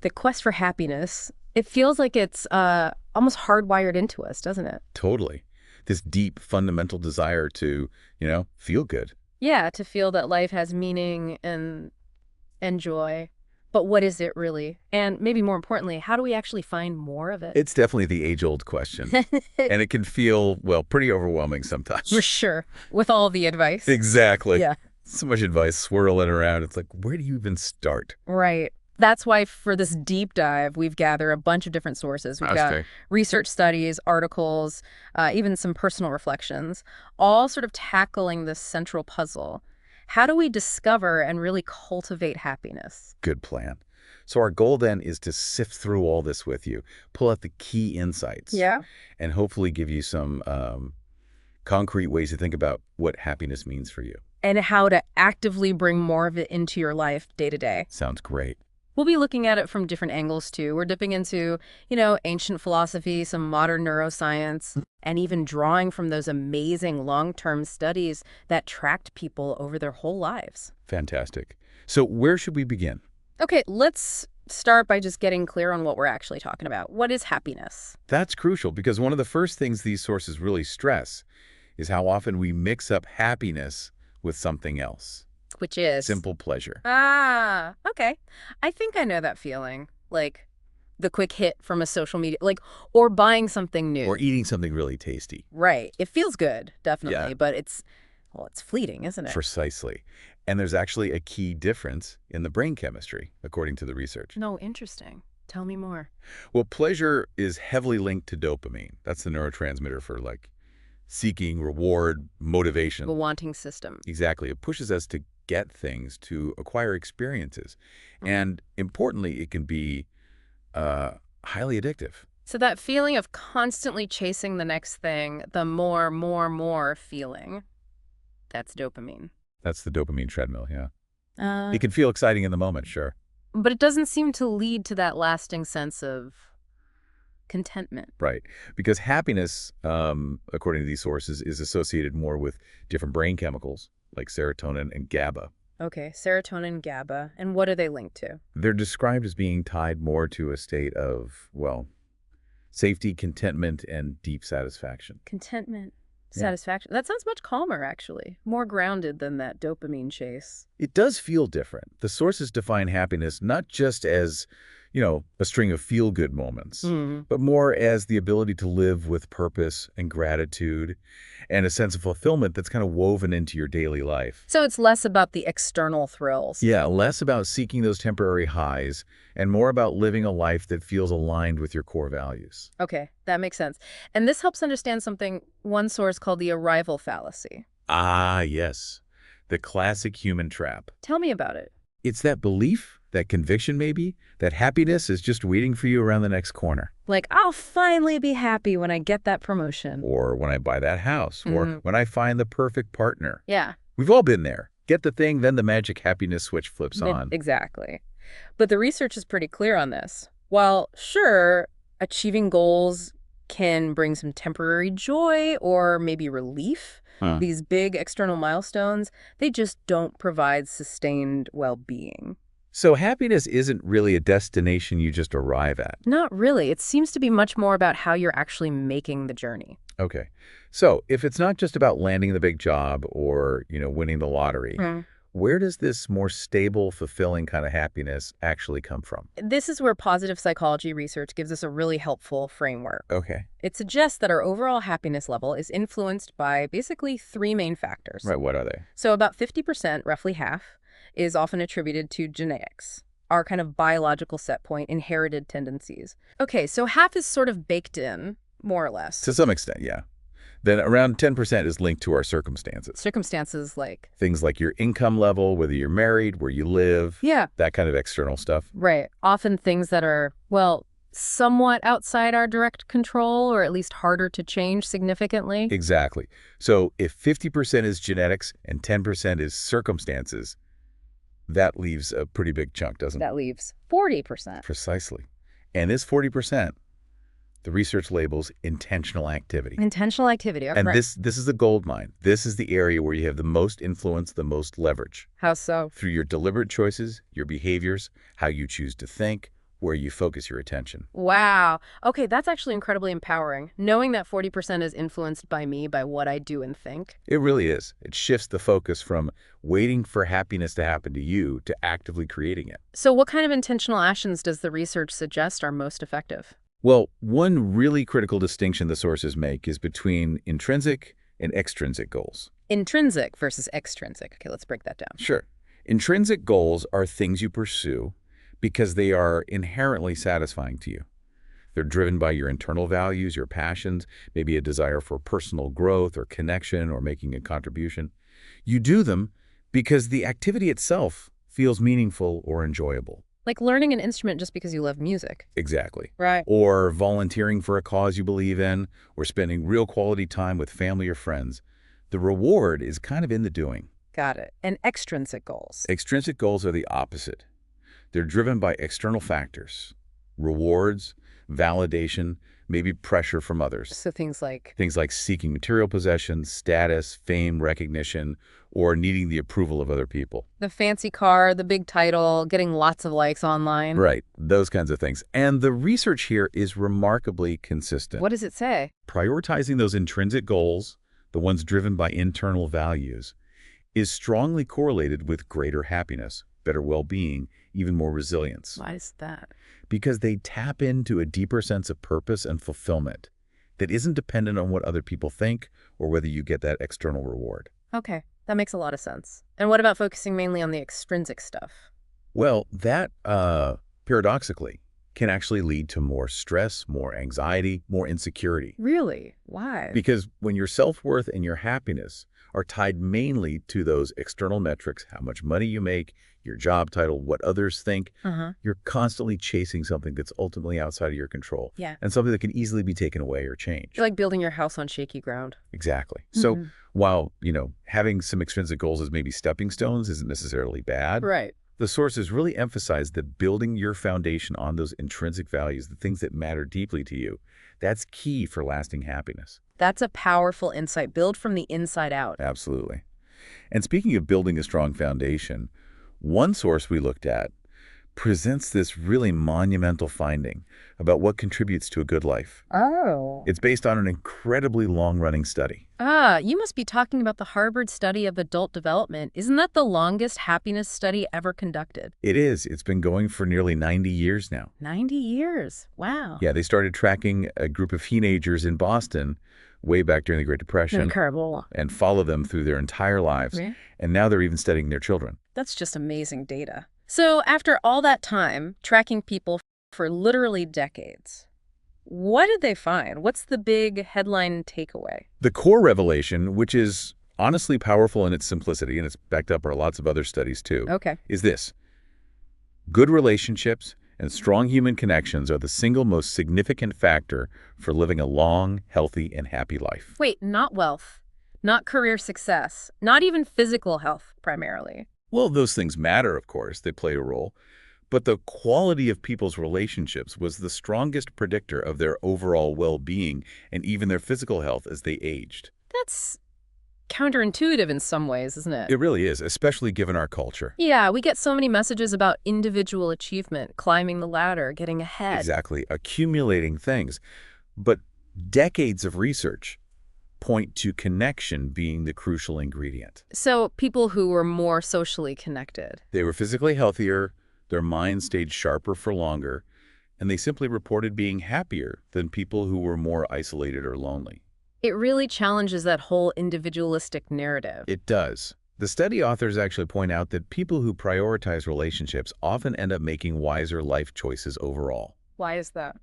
The quest for happiness, it feels like it's almost hardwired into us, doesn't it? Totally. This deep, fundamental desire to, feel good. Yeah, to feel that life has meaning and joy. But what is it really? And maybe more importantly, how do we actually find more of it? It's definitely the age-old question. And it can feel, well, pretty overwhelming For sometimes. sure. With all the advice. Exactly. Yeah. So much advice swirling around. It's like, where do you even start? Right. That's why for this deep dive, we've gathered a bunch of different sources. We've got Okay. research studies, articles, even some personal reflections, all sort of tackling this central puzzle. How do we discover and really cultivate happiness? Good plan. So our goal then is to sift through all this with you, pull out the key insights, Yeah. and hopefully give you some concrete ways to think about what happiness means for you. And how to actively bring more of it into your life day to day. Sounds great. We'll be looking at it from different angles too. We're dipping into, ancient philosophy, some modern neuroscience, and even drawing from those amazing long-term studies that tracked people over their whole lives. Fantastic. So where should we begin? Okay, let's start by just getting clear on what we're actually talking about. What is happiness? That's crucial because one of the first things these sources really stress is how often we mix up happiness with something else. Which is? Simple pleasure. Ah, okay. I think I know that feeling. Like the quick hit from a social media, or buying something new. Or eating something really tasty. Right. It feels good, definitely, Yeah. but it's fleeting, isn't it? Precisely. And there's actually a key difference in the brain chemistry, according to the research. No, interesting. Tell me more. Well, pleasure is heavily linked to dopamine. That's the neurotransmitter for seeking reward, motivation. The wanting system. Exactly. It pushes us to get things, to acquire experiences. And importantly, it can be highly addictive. So that feeling of constantly chasing the next thing, the more feeling, that's dopamine. That's the dopamine treadmill, yeah. Uh, It can feel exciting in the moment, sure. but it doesn't seem to lead to that lasting sense of contentment. Right. Because happiness, according to these sources, is associated more with different brain chemicals like serotonin and GABA. Okay, serotonin, GABA, and what are they linked to? They're described as being tied more to a state of, well, safety, contentment, and deep satisfaction. Contentment, Yeah. satisfaction. That sounds much calmer, actually. More grounded than that dopamine chase. It does feel different. The sources define happiness not just as, a string of feel-good moments, but more as the ability to live with purpose and gratitude and a sense of fulfillment that's kind of woven into your daily life. So it's less about the external thrills. Yeah, less about seeking those temporary highs and more about living a life that feels aligned with your core values. Okay, that makes sense. And this helps understand something one source called the arrival fallacy. Ah, yes. The classic human trap. Tell me about it. It's that belief, that conviction maybe, that happiness is just waiting for you around the next corner. Like, I'll finally be happy when I get that promotion. Or when I buy that house. Or when I find the perfect partner. Yeah. We've all been there. Get the thing, then the magic happiness switch flips on. Exactly. But the research is pretty clear on this. While, sure, achieving goals can bring some temporary joy or maybe relief, these big external milestones, they just don't provide sustained well-being. So happiness isn't really a destination you just arrive at. Not really. It seems to be much more about how you're actually making the journey. Okay. So if it's not just about landing the big job or, winning the lottery, where does this more stable, fulfilling kind of happiness actually come from? This is where positive psychology research gives us a really helpful framework. Okay. It suggests that our overall happiness level is influenced by basically three main factors. Right. What are they? So about 50%, roughly half, is often attributed to genetics, our kind of biological set point, inherited tendencies. Okay, so half is sort of baked in, more or less. To some extent, yeah. Then around 10% is linked to our circumstances. Circumstances like... Things like your income level, whether you're married, where you live. Yeah. That kind of external stuff. Right. Often things that are, well, somewhat outside our direct control, or at least harder to change significantly. Exactly. So if 50% is genetics and 10% is circumstances, that leaves a pretty big chunk, doesn't it? That leaves 40%. Precisely. And this 40%, the research labels intentional activity. Intentional activity. And right. this is the gold mine. This is the area where you have the most influence, the most leverage. How so? Through your deliberate choices, your behaviors, how you choose to think, where you focus your attention. Wow. Okay, that's actually incredibly empowering. Knowing that 40% is influenced by me, by what I do and think. It really is. It shifts the focus from waiting for happiness to happen to you to actively creating it. So what kind of intentional actions does the research suggest are most effective? Well, one really critical distinction the sources make is between intrinsic and extrinsic goals. Intrinsic versus extrinsic. Okay, let's break that down. Sure. Intrinsic goals are things you pursue because they are inherently satisfying to you. They're driven by your internal values, your passions, maybe a desire for personal growth or connection or making a contribution. You do them because the activity itself feels meaningful or enjoyable. Like learning an instrument just because you love music. Exactly. Right. Or volunteering for a cause you believe in, or spending real quality time with family or friends. The reward is kind of in the doing. Got it. And extrinsic goals. Extrinsic goals are the opposite. They're driven by external factors, rewards, validation, maybe pressure from others. So things like Things like seeking material possessions, status, fame, recognition, or needing the approval of other people. the fancy car, the big title, getting lots of likes online. Right, those kinds of things. And the research here is remarkably consistent. What does it say? Prioritizing those intrinsic goals, the ones driven by internal values, is strongly correlated with greater happiness, better well-being, even more resilience. Why is that? Because they tap into a deeper sense of purpose and fulfillment that isn't dependent on what other people think or whether you get that external reward. Okay, that makes a lot of sense. And what about focusing mainly on the extrinsic stuff? Well, that, paradoxically, can actually lead to more stress, more anxiety, more insecurity. Really? Why? Because when your self-worth and your happiness are tied mainly to those external metrics, how much money you make, your job title, what others think, you're constantly chasing something that's ultimately outside of your control. Yeah. And something that can easily be taken away or changed. You're like building your house on shaky ground. Exactly. So while, having some extrinsic goals as maybe stepping stones isn't necessarily bad, Right. the sources really emphasize that building your foundation on those intrinsic values, the things that matter deeply to you, that's key for lasting happiness. That's a powerful insight. Build from the inside out. Absolutely. And speaking of building a strong foundation, one source we looked at presents this really monumental finding about what contributes to a good life. Oh. It's based on an incredibly long-running study. You must be talking about the Harvard study of adult development. Isn't that the longest happiness study ever conducted? It is. It's been going for nearly 90 years now. 90 years. Wow. Yeah, they started tracking a group of teenagers in Boston way back during the Great Depression Incredible. and follow them through their entire lives. Yeah. And now they're even studying their children. That's just amazing data. So after all that time, tracking people for literally decades, what did they find? What's the big headline takeaway? The core revelation, which is honestly powerful in its simplicity, and it's backed up by lots of other studies too, Okay. is this. Good relationships and strong human connections are the single most significant factor for living a long, healthy, and happy life. Wait, not wealth, not career success, not even physical health primarily. Well, those things matter, of course. They play a role. But the quality of people's relationships was the strongest predictor of their overall well-being and even their physical health as they aged. That's counterintuitive in some ways, isn't it? It really is, especially given our culture. Yeah, we get so many messages about individual achievement, climbing the ladder, getting ahead. Exactly, accumulating things. But decades of research point to connection being the crucial ingredient. So people who were more socially connected. They were physically healthier, their minds stayed sharper for longer, and they simply reported being happier than people who were more isolated or lonely. It really challenges that whole individualistic narrative. It does. The study authors actually point out that people who prioritize relationships often end up making wiser life choices overall. Why is that?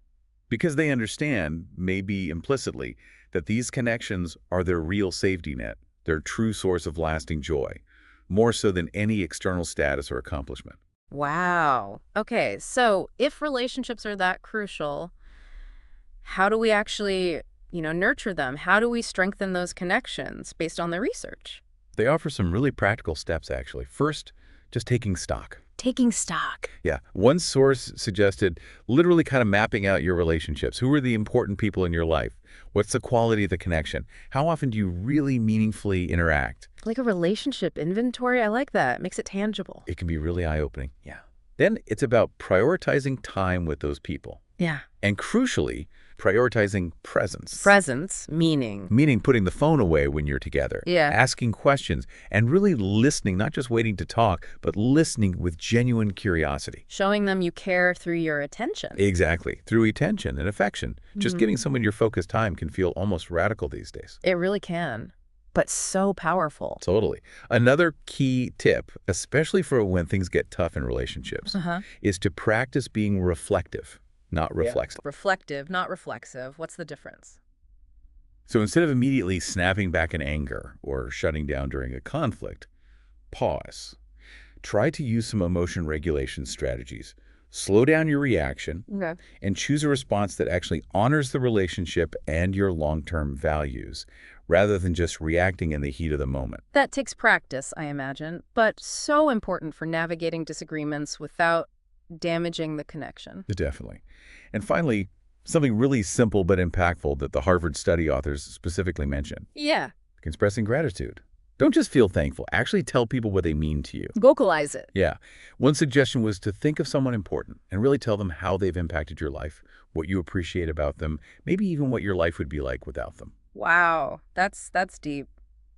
Because they understand, maybe implicitly, that these connections are their real safety net, their true source of lasting joy, more so than any external status or accomplishment. Wow. Okay, so if relationships are that crucial, how do we actually, nurture them? How do we strengthen those connections based on the research? They offer some really practical steps, actually. First, just taking stock. Taking stock. Yeah. One source suggested literally kind of mapping out your relationships. Who are the important people in your life? What's the quality of the connection? How often do you really meaningfully interact? Like a relationship inventory? I like that. Makes it tangible. It can be really eye-opening. Yeah. Then it's about prioritizing time with those people. Yeah. And crucially, prioritizing presence. Presence, meaning. Meaning putting the phone away when you're together, Yeah. asking questions, and really listening, not just waiting to talk, but listening with genuine curiosity. Showing them you care through your attention. Exactly, through attention and affection. Just giving someone your focused time can feel almost radical these days. It really can, but so powerful. Totally. Another key tip, especially for when things get tough in relationships, is to practice being reflective, not reflexive. Reflective, not reflexive. What's the difference? So instead of immediately snapping back in anger or shutting down during a conflict, pause. Try to use some emotion regulation strategies. Slow down your reaction and choose a response that actually honors the relationship and your long-term values, rather than just reacting in the heat of the moment. That takes practice, I imagine, but so important for navigating disagreements without damaging the connection. Definitely. And finally, something really simple but impactful that the Harvard study authors specifically mention. Yeah. Expressing gratitude. Don't just feel thankful. Actually tell people what they mean to you. Vocalize it. Yeah. One suggestion was to think of someone important and really tell them how they've impacted your life, what you appreciate about them, maybe even what your life would be like without them. Wow. That's deep.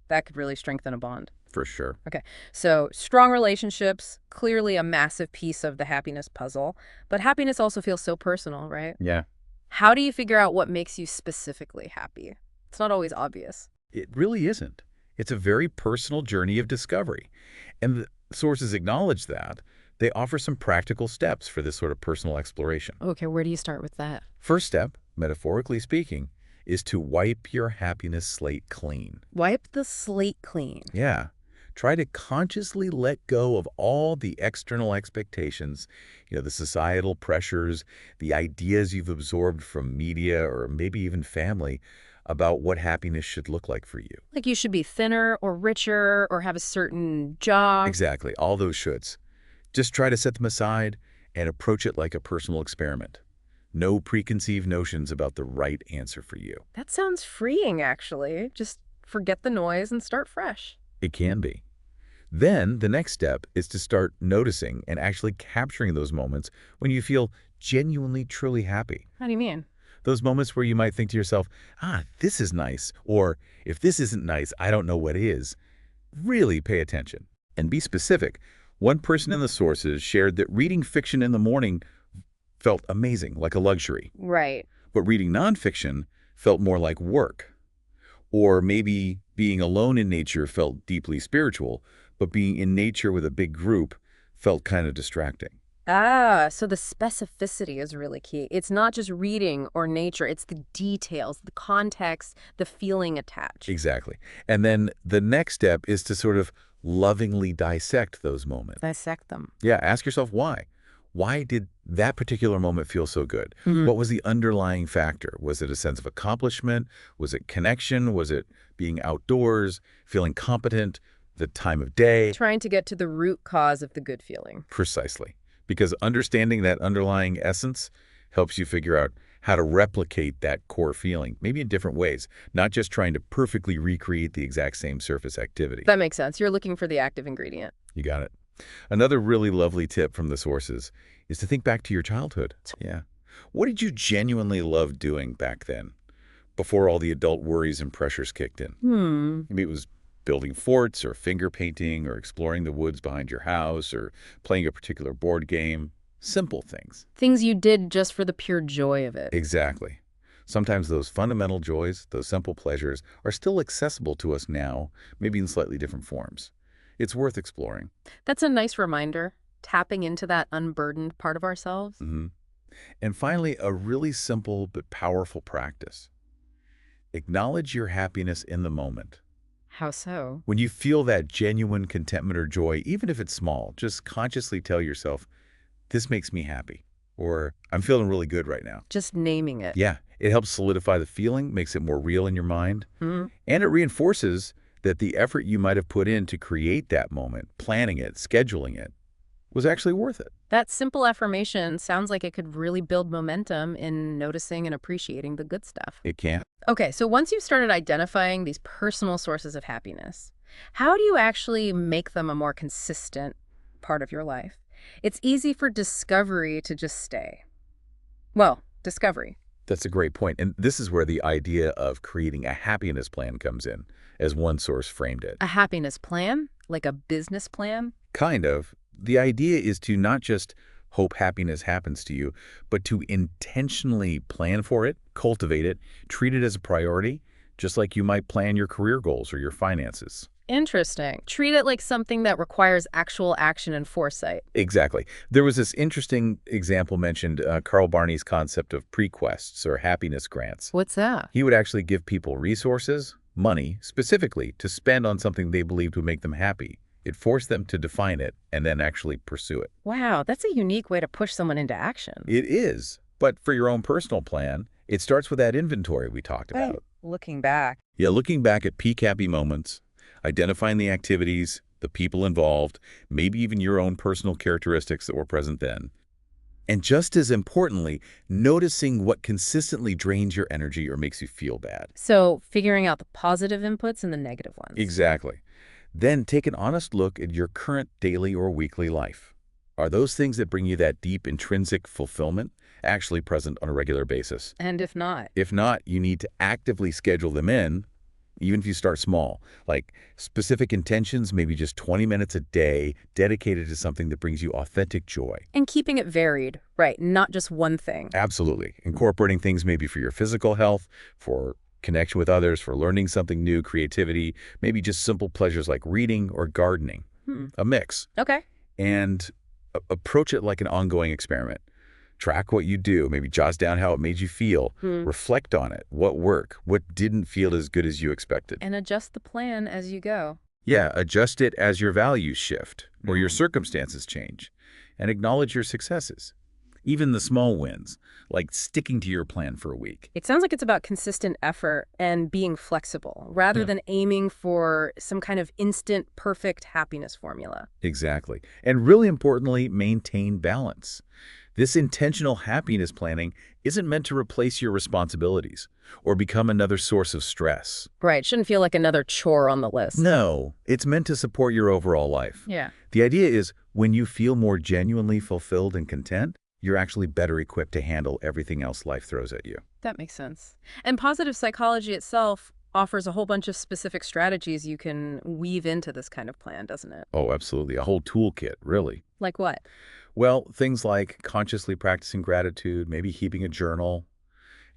That could really strengthen a bond. For sure. Okay. So strong relationships, clearly a massive piece of the happiness puzzle, but happiness also feels so personal, right? Yeah. How do you figure out what makes you specifically happy? It's not always obvious. It really isn't. It's a very personal journey of discovery. And the sources acknowledge that. They offer some practical steps for this sort of personal exploration. Okay, where do you start with that? First step, metaphorically speaking, is to wipe your happiness slate clean. Wipe the slate clean. Yeah. Try to consciously let go of all the external expectations, the societal pressures, the ideas you've absorbed from media or maybe even family about what happiness should look like for you. Like you should be thinner or richer or have a certain job. Exactly. All those shoulds. Just try to set them aside and approach it like a personal experiment. No preconceived notions about the right answer for you. That sounds freeing, actually. Just forget the noise and start fresh. It can be. Then the next step is to start noticing and actually capturing those moments when you feel genuinely, truly happy. How do you mean? Those moments where you might think to yourself, this is nice, or if this isn't nice, I don't know what is. Really pay attention and be specific. One person in the sources shared that reading fiction in the morning felt amazing, like a luxury. Right. But reading nonfiction felt more like work. Or maybe being alone in nature felt deeply spiritual, but being in nature with a big group felt kind of distracting. So the specificity is really key. It's not just reading or nature, it's the details, the context, the feeling attached. Exactly. And then the next step is to sort of lovingly dissect those moments. Dissect them. Yeah, ask yourself why. Why did that particular moment feel so good? What was the underlying factor? Was it a sense of accomplishment? Was it connection? Was it being outdoors, feeling competent, the time of day? Trying to get to the root cause of the good feeling. Precisely. Because understanding that underlying essence helps you figure out how to replicate that core feeling, maybe in different ways, not just trying to perfectly recreate the exact same surface activity. That makes sense. You're looking for the active ingredient. You got it. Another really lovely tip from the sources is to think back to your childhood. Yeah. What did you genuinely love doing back then, before all the adult worries and pressures kicked in? Maybe it was building forts or finger painting or exploring the woods behind your house or playing a particular board game. Simple things. Things you did just for the pure joy of it. Exactly. Sometimes those fundamental joys, those simple pleasures, are still accessible to us now, maybe in slightly different forms. It's worth exploring. That's a nice reminder, tapping into that unburdened part of ourselves. And finally, a really simple but powerful practice. Acknowledge your happiness in the moment. How so? When you feel that genuine contentment or joy, even if it's small, just consciously tell yourself, this makes me happy, or I'm feeling really good right now. Just naming it. Yeah, it helps solidify the feeling, makes it more real in your mind, and it reinforces that the effort you might have put in to create that moment, planning it, scheduling it, was actually worth it. That simple affirmation sounds like it could really build momentum in noticing and appreciating the good stuff. It can. Okay, so once you've started identifying these personal sources of happiness, how do you actually make them a more consistent part of your life? It's easy for discovery to just stay. Well, discovery. That's a great point. And this is where the idea of creating a happiness plan comes in, as one source framed it. A happiness plan? Like a business plan? Kind of. The idea is to not just hope happiness happens to you, but to intentionally plan for it, cultivate it, treat it as a priority, just like you might plan your career goals or your finances. Interesting. Treat it like something that requires actual action and foresight. Exactly. There was this interesting example mentioned, Carl Barney's concept of prequests or happiness grants. What's that? He would actually give people resources, money, specifically, to spend on something they believed would make them happy. It forced them to define it and then actually pursue it. Wow, that's a unique way to push someone into action. It is. But for your own personal plan, it starts with that inventory we talked about. Looking back. Yeah, looking back at peak happy moments, identifying the activities, the people involved, maybe even your own personal characteristics that were present then. And just as importantly, noticing what consistently drains your energy or makes you feel bad. So, figuring out the positive inputs and the negative ones. Exactly. Then take an honest look at your current daily or weekly life. Are those things that bring you that deep intrinsic fulfillment actually present on a regular basis? And if not? If not, you need to actively schedule them in, even if you start small, like specific intentions, maybe just 20 minutes a day dedicated to something that brings you authentic joy. And keeping it varied, right? Not just one thing. Absolutely. Incorporating things maybe for your physical health, for connection with others, for learning something new, creativity, maybe just simple pleasures like reading or gardening. A mix. Okay. And approach it like an ongoing experiment. Track what you do, maybe jot down how it made you feel, reflect on it, what worked, what didn't feel as good as you expected. And adjust the plan as you go. Yeah, adjust it as your values shift or your circumstances change, and acknowledge your successes. Even the small wins, like sticking to your plan for a week. It sounds like it's about consistent effort and being flexible, rather than aiming for some kind of instant, perfect happiness formula. Exactly. And really importantly, maintain balance. This intentional happiness planning isn't meant to replace your responsibilities or become another source of stress. Right. Shouldn't feel like another chore on the list. No, it's meant to support your overall life. Yeah. The idea is when you feel more genuinely fulfilled and content, you're actually better equipped to handle everything else life throws at you. That makes sense. And positive psychology itself offers a whole bunch of specific strategies you can weave into this kind of plan, doesn't it? Oh, absolutely. A whole toolkit, really. Like what? Well, things like consciously practicing gratitude, maybe keeping a journal,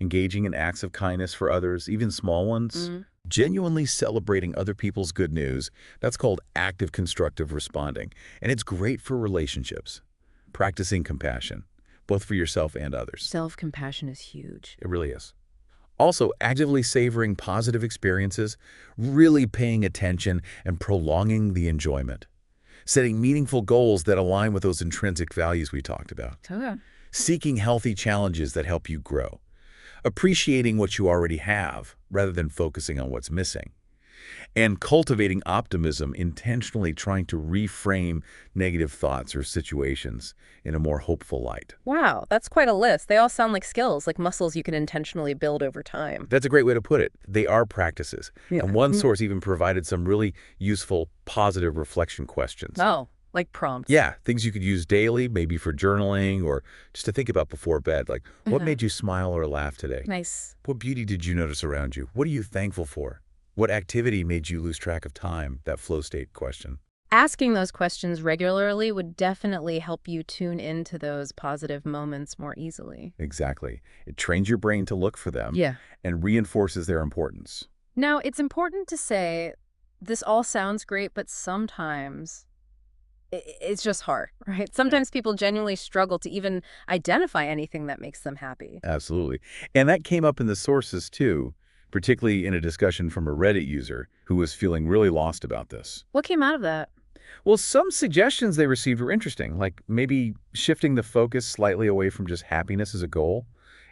engaging in acts of kindness for others, even small ones, genuinely celebrating other people's good news. That's called active constructive responding. And it's great for relationships. Practicing compassion, both for yourself and others. Self-compassion is huge. It really is. Also, actively savoring positive experiences, really paying attention and prolonging the enjoyment. Setting meaningful goals that align with those intrinsic values we talked about. Okay. Seeking healthy challenges that help you grow. Appreciating what you already have rather than focusing on what's missing. And cultivating optimism, intentionally trying to reframe negative thoughts or situations in a more hopeful light. Wow, that's quite a list. They all sound like skills, like muscles you can intentionally build over time. That's a great way to put it. They are practices. And one source even provided some really useful, positive reflection questions. Oh, like prompts. Yeah, things you could use daily, maybe for journaling or just to think about before bed. Like, what made you smile or laugh today? Nice. What beauty did you notice around you? What are you thankful for? What activity made you lose track of time? That flow state question. Asking those questions regularly would definitely help you tune into those positive moments more easily. Exactly. It trains your brain to look for them and reinforces their importance. Now, it's important to say this all sounds great, but sometimes it's just hard, right? Sometimes people genuinely struggle to even identify anything that makes them happy. Absolutely. And that came up in the sources too, particularly in a discussion from a Reddit user who was feeling really lost about this. What came out of that? Well, some suggestions they received were interesting, like maybe shifting the focus slightly away from just happiness as a goal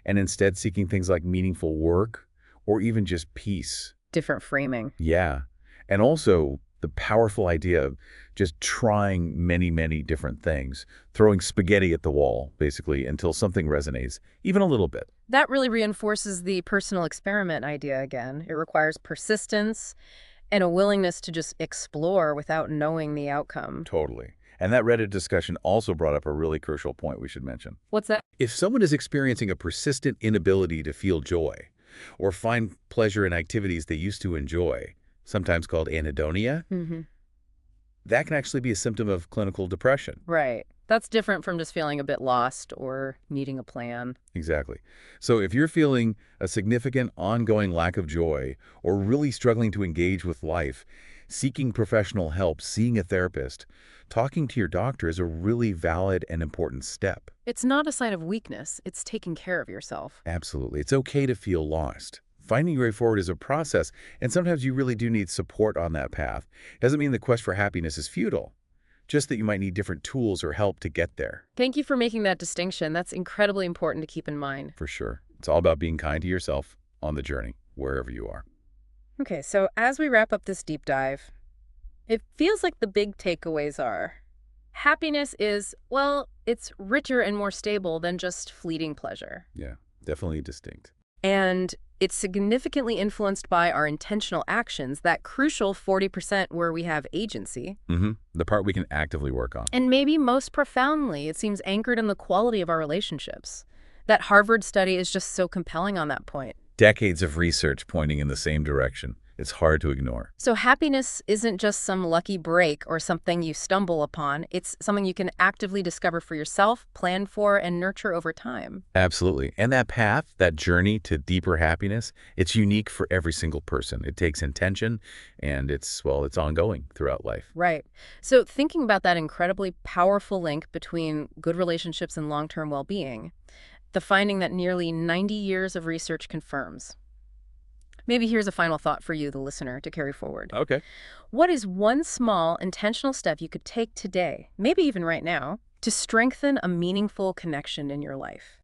and instead seeking things like meaningful work or even just peace. Different framing. Yeah. And also the powerful idea of just trying many, many different things, throwing spaghetti at the wall, basically, until something resonates, even a little bit. That really reinforces the personal experiment idea again. It requires persistence and a willingness to just explore without knowing the outcome. Totally. And that Reddit discussion also brought up a really crucial point we should mention. What's that? If someone is experiencing a persistent inability to feel joy or find pleasure in activities they used to enjoy, sometimes called anhedonia, that can actually be a symptom of clinical depression. Right. That's different from just feeling a bit lost or needing a plan. Exactly. So if you're feeling a significant ongoing lack of joy or really struggling to engage with life, seeking professional help, seeing a therapist, talking to your doctor is a really valid and important step. It's not a sign of weakness. It's taking care of yourself. Absolutely. It's okay to feel lost. Finding your way forward is a process, and sometimes you really do need support on that path. Doesn't mean the quest for happiness is futile, just that you might need different tools or help to get there. Thank you for making that distinction. That's incredibly important to keep in mind. For sure. It's all about being kind to yourself on the journey, wherever you are. Okay, so as we wrap up this deep dive, it feels like the big takeaways are happiness is, well, it's richer and more stable than just fleeting pleasure. Yeah, definitely distinct. And it's significantly influenced by our intentional actions, that crucial 40% where we have agency. The part we can actively work on. And maybe most profoundly, it seems anchored in the quality of our relationships. That Harvard study is just so compelling on that point. Decades of research pointing in the same direction. It's hard to ignore. So happiness isn't just some lucky break or something you stumble upon. It's something you can actively discover for yourself, plan for, and nurture over time. Absolutely. And that path, that journey to deeper happiness, it's unique for every single person. It takes intention, and it's ongoing throughout life. Right. So thinking about that incredibly powerful link between good relationships and long-term well-being, the finding that nearly 90 years of research confirms. Maybe here's a final thought for you, the listener, to carry forward. Okay. What is one small, intentional step you could take today, maybe even right now, to strengthen a meaningful connection in your life?